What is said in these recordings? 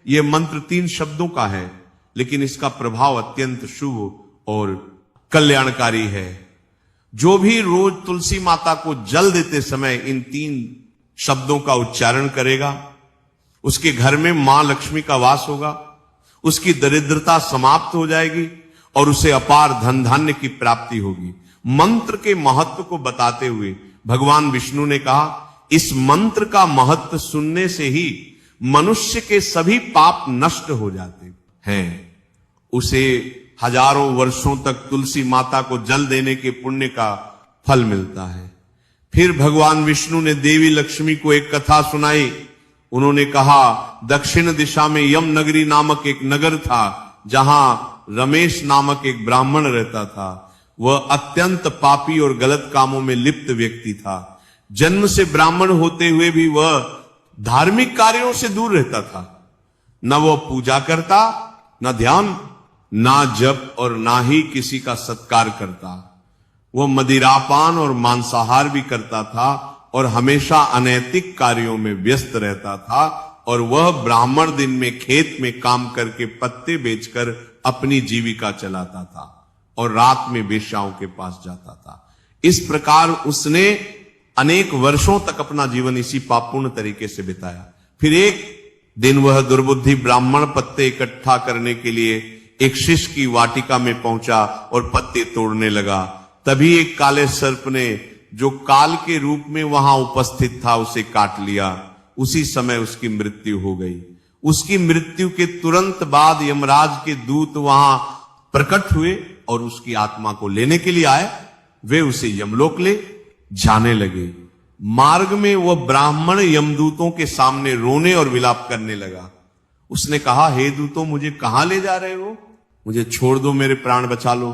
यह मंत्र 3 शब्दों का है, लेकिन इसका प्रभाव अत्यंत शुभ और कल्याणकारी है। जो भी रोज तुलसी माता को जल देते समय इन 3 शब्दों का उच्चारण करेगा, उसके घर में मां लक्ष्मी का वास होगा, उसकी दरिद्रता समाप्त हो जाएगी और उसे अपार धन धान्य की प्राप्ति होगी। मंत्र के महत्व को बताते हुए भगवान विष्णु ने कहा, इस मंत्र का महत्व सुनने से ही मनुष्य के सभी पाप नष्ट हो जाते हैं। उसे हजारों वर्षों तक तुलसी माता को जल देने के पुण्य का फल मिलता है। फिर भगवान विष्णु ने देवी लक्ष्मी को एक कथा सुनाई। उन्होंने कहा, दक्षिण दिशा में यम नगरी नामक एक नगर था, जहां रमेश नामक एक ब्राह्मण रहता था। वह अत्यंत पापी और गलत कामों में लिप्त व्यक्ति था। जन्म से ब्राह्मण होते हुए भी वह धार्मिक कार्यों से दूर रहता था। न वह पूजा करता, न ध्यान, ना जप और ना ही किसी का सत्कार करता। वह मदिरापान और मांसाहार भी करता था और हमेशा अनैतिक कार्यों में व्यस्त रहता था। और वह ब्राह्मण दिन में खेत में काम करके पत्ते बेचकर अपनी जीविका चलाता था और रात में वेश्याओं के पास जाता था। इस प्रकार उसने अनेक वर्षों तक अपना जीवन इसी पापपूर्ण तरीके से बिताया। फिर एक दिन वह दुर्बुद्धि ब्राह्मण पत्ते इकट्ठा करने के लिए एक शिष्य की वाटिका में पहुंचा और पत्ते तोड़ने लगा। तभी एक काले सर्प ने, जो काल के रूप में वहां उपस्थित था, उसे काट लिया। उसी समय उसकी मृत्यु हो गई। उसकी मृत्यु के तुरंत बाद यमराज के दूत वहां प्रकट हुए और उसकी आत्मा को लेने के लिए आए। वे उसे यमलोक ले जाने लगे। मार्ग में वह ब्राह्मण यमदूतों के सामने रोने और विलाप करने लगा। उसने कहा, हे दूतों, मुझे कहां ले जा रहे हो? मुझे छोड़ दो, मेरे प्राण बचा लो।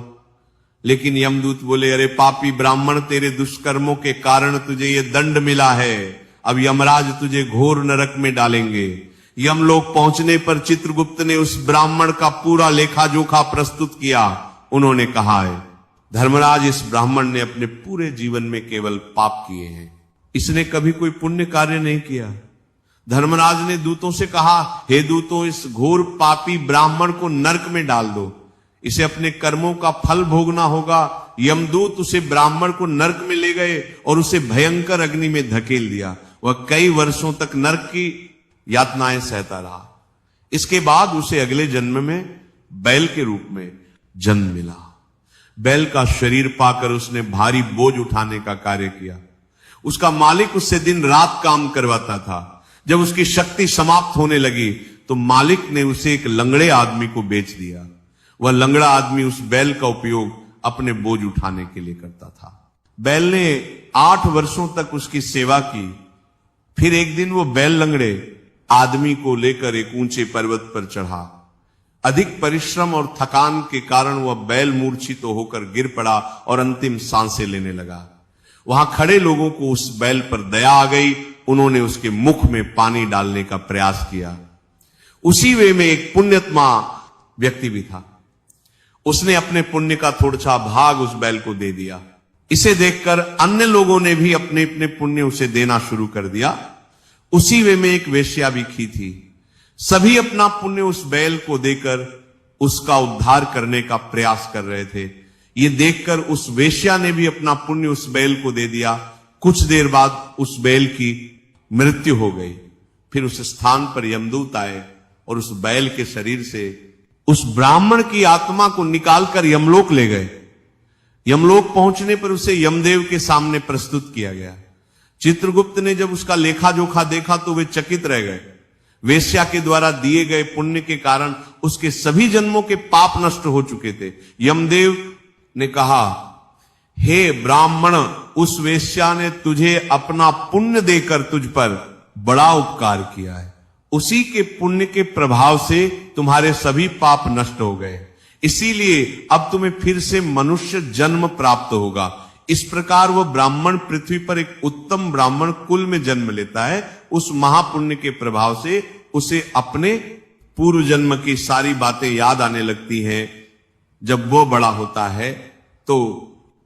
लेकिन यमदूत बोले, अरे पापी ब्राह्मण, तेरे दुष्कर्मों के कारण तुझे ये दंड मिला है। अब यमराज तुझे घोर नरक में डालेंगे। यमलोक पहुंचने पर चित्रगुप्त ने उस ब्राह्मण का पूरा लेखा जोखा प्रस्तुत किया। उन्होंने कहा है, धर्मराज, इस ब्राह्मण ने अपने पूरे जीवन में केवल पाप किए हैं, इसने कभी कोई पुण्य कार्य नहीं किया। धर्मराज ने दूतों से कहा, हे दूतों, इस घोर पापी ब्राह्मण को नरक में डाल दो, इसे अपने कर्मों का फल भोगना होगा। यमदूत उसे ब्राह्मण को नरक में ले गए और उसे भयंकर अग्नि में धकेल दिया। वह कई वर्षों तक नरक की यातनाएं सहता रहा। इसके बाद उसे अगले जन्म में बैल के रूप में जन्म मिला। बैल का शरीर पाकर उसने भारी बोझ उठाने का कार्य किया। उसका मालिक उससे दिन रात काम करवाता था। जब उसकी शक्ति समाप्त होने लगी तो मालिक ने उसे एक लंगड़े आदमी को बेच दिया। वह लंगड़ा आदमी उस बैल का उपयोग अपने बोझ उठाने के लिए करता था। बैल ने 8 वर्षों तक उसकी सेवा की। फिर एक दिन वो बैल लंगड़े आदमी को लेकर एक ऊंचे पर्वत पर चढ़ा। अधिक परिश्रम और थकान के कारण वह बैल मूर्छित होकर गिर पड़ा और अंतिम सांसें लेने लगा। वहां खड़े लोगों को उस बैल पर दया आ गई। उन्होंने उसके मुख में पानी डालने का प्रयास किया। उसी वे में एक पुण्यात्मा व्यक्ति भी था। उसने अपने पुण्य का थोड़ा सा भाग उस बैल को दे दिया। इसे देखकर अन्य लोगों ने भी अपने अपने पुण्य उसे देना शुरू कर दिया। उसी वे में एक वेश्या भी की थी। सभी अपना पुण्य उस बैल को देकर उसका उद्धार करने का प्रयास कर रहे थे। ये देखकर उस वेश्या ने भी अपना पुण्य उस बैल को दे दिया। कुछ देर बाद उस बैल की मृत्यु हो गई। फिर उस स्थान पर यमदूत आए और उस बैल के शरीर से उस ब्राह्मण की आत्मा को निकालकर यमलोक ले गए। यमलोक पहुंचने पर उसे यमदेव के सामने प्रस्तुत किया गया। चित्रगुप्त ने जब उसका लेखा जोखा देखा तो वे चकित रह गए। वेश्या के द्वारा दिए गए पुण्य के कारण उसके सभी जन्मों के पाप नष्ट हो चुके थे। यमदेव ने कहा, हे ब्राह्मण, उस वेश्या ने तुझे अपना पुण्य देकर तुझ पर बड़ा उपकार किया है। उसी के पुण्य के प्रभाव से तुम्हारे सभी पाप नष्ट हो गए। इसीलिए अब तुम्हें फिर से मनुष्य जन्म प्राप्त होगा। इस प्रकार वह ब्राह्मण पृथ्वी पर एक उत्तम ब्राह्मण कुल में जन्म लेता है। उस महापुण्य के प्रभाव से उसे अपने पूर्व जन्म की सारी बातें याद आने लगती हैं। जब वो बड़ा होता है तो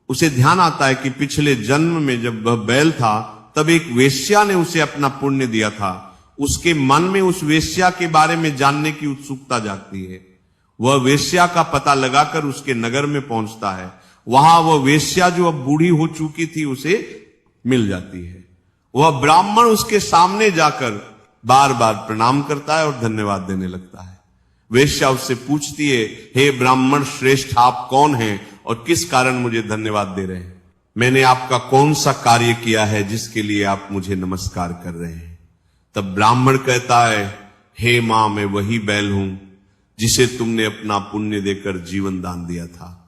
उसे ध्यान आता है कि पिछले जन्म में जब वह बैल था तब एक वेश्या ने उसे अपना पुण्य दिया था। उसके मन में उस वेश्या के बारे में जानने की उत्सुकता जागती है। वह वेश्या का पता लगाकर उसके नगर में पहुंचता है। वहां वह वेश्या जो अब बूढ़ी हो चुकी थी उसे मिल जाती है। वह ब्राह्मण उसके सामने जाकर बार बार प्रणाम करता है और धन्यवाद देने लगता है। वेश्या उससे पूछती है, हे ब्राह्मण श्रेष्ठ, आप कौन हैं और किस कारण मुझे धन्यवाद दे रहे हैं? मैंने आपका कौन सा कार्य किया है जिसके लिए आप मुझे नमस्कार कर रहे हैं? तब ब्राह्मण कहता है, हे मां, मैं वही बैल हूं जिसे तुमने अपना पुण्य देकर जीवन दान दिया था।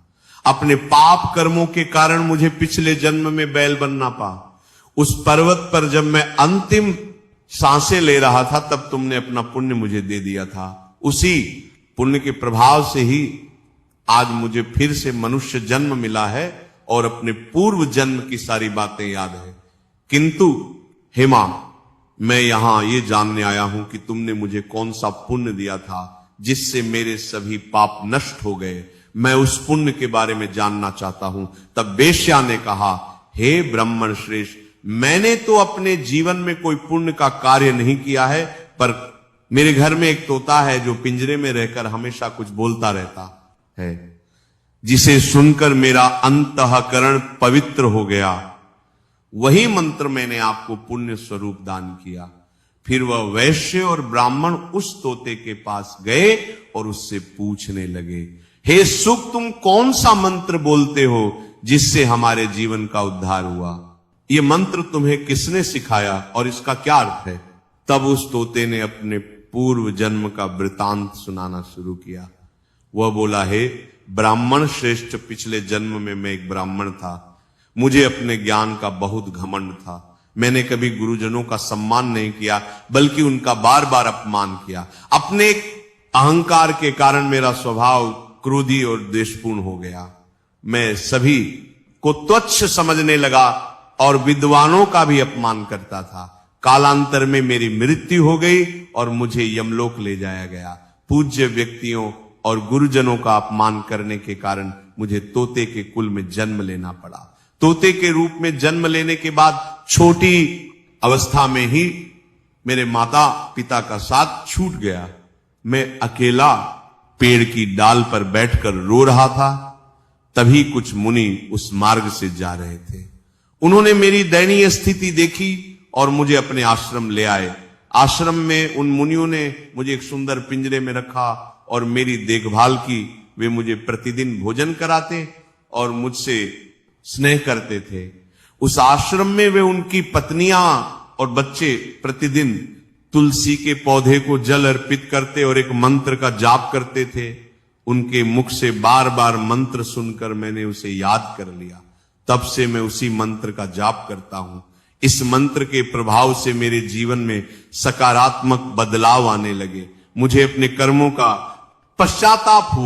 अपने पाप कर्मों के कारण मुझे पिछले जन्म में बैल बनना पा। उस पर्वत पर जब मैं अंतिम सांसें ले रहा था तब तुमने अपना पुण्य मुझे दे दिया था। उसी पुण्य के प्रभाव से ही आज मुझे फिर से मनुष्य जन्म मिला है और अपने पूर्व जन्म की सारी बातें याद है। किंतु हे मां, मैं यहां ये जानने आया हूं कि तुमने मुझे कौन सा पुण्य दिया था जिससे मेरे सभी पाप नष्ट हो गए। मैं उस पुण्य के बारे में जानना चाहता हूं। तब वेश्या ने कहा, हे ब्राह्मण श्रेष्ठ, मैंने तो अपने जीवन में कोई पुण्य का कार्य नहीं किया है, पर मेरे घर में एक तोता है जो पिंजरे में रहकर हमेशा कुछ बोलता रहता है, जिसे सुनकर मेरा अंतःकरण पवित्र हो गया। वही मंत्र मैंने आपको पुण्य स्वरूप दान किया। फिर वह वैश्य और ब्राह्मण उस तोते के पास गए और उससे पूछने लगे, हे सुख, तुम कौन सा मंत्र बोलते हो जिससे हमारे जीवन का उद्धार हुआ? ये मंत्र तुम्हें किसने सिखाया और इसका क्या अर्थ है? तब उस तोते ने अपने पूर्व जन्म का वृतांत सुनाना शुरू किया। वह बोला, हे ब्राह्मण श्रेष्ठ, पिछले जन्म में मैं एक ब्राह्मण था। मुझे अपने ज्ञान का बहुत घमंड था। मैंने कभी गुरुजनों का सम्मान नहीं किया, बल्कि उनका बार बार अपमान किया। अपने अहंकार के कारण मेरा स्वभाव क्रोधी और द्वेषपूर्ण हो गया। मैं सभी को तुच्छ समझने लगा और विद्वानों का भी अपमान करता था। कालांतर में मेरी मृत्यु हो गई और मुझे यमलोक ले जाया गया। पूज्य व्यक्तियों और गुरुजनों का अपमान करने के कारण मुझे तोते के कुल में जन्म लेना पड़ा। तोते के रूप में जन्म लेने के बाद छोटी अवस्था में ही मेरे माता पिता का साथ छूट गया। मैं अकेला पेड़ की डाल पर बैठकर रो रहा था। तभी कुछ मुनि उस मार्ग से जा रहे थे। उन्होंने मेरी दयनीय स्थिति देखी और मुझे अपने आश्रम ले आए। आश्रम में उन मुनियों ने मुझे एक सुंदर पिंजरे में रखा और मेरी देखभाल की। वे मुझे प्रतिदिन भोजन कराते और मुझसे स्नेह करते थे। उस आश्रम में वे उनकी पत्नियां और बच्चे प्रतिदिन तुलसी के पौधे को जल अर्पित करते और एक मंत्र का जाप करते थे। उनके मुख से बार बार मंत्र सुनकर मैंने उसे याद कर लिया। तब से मैं उसी मंत्र का जाप करता हूं। इस मंत्र के प्रभाव से मेरे जीवन में सकारात्मक बदलाव आने लगे। मुझे अपने कर्मों का पश्चाताप हुआ।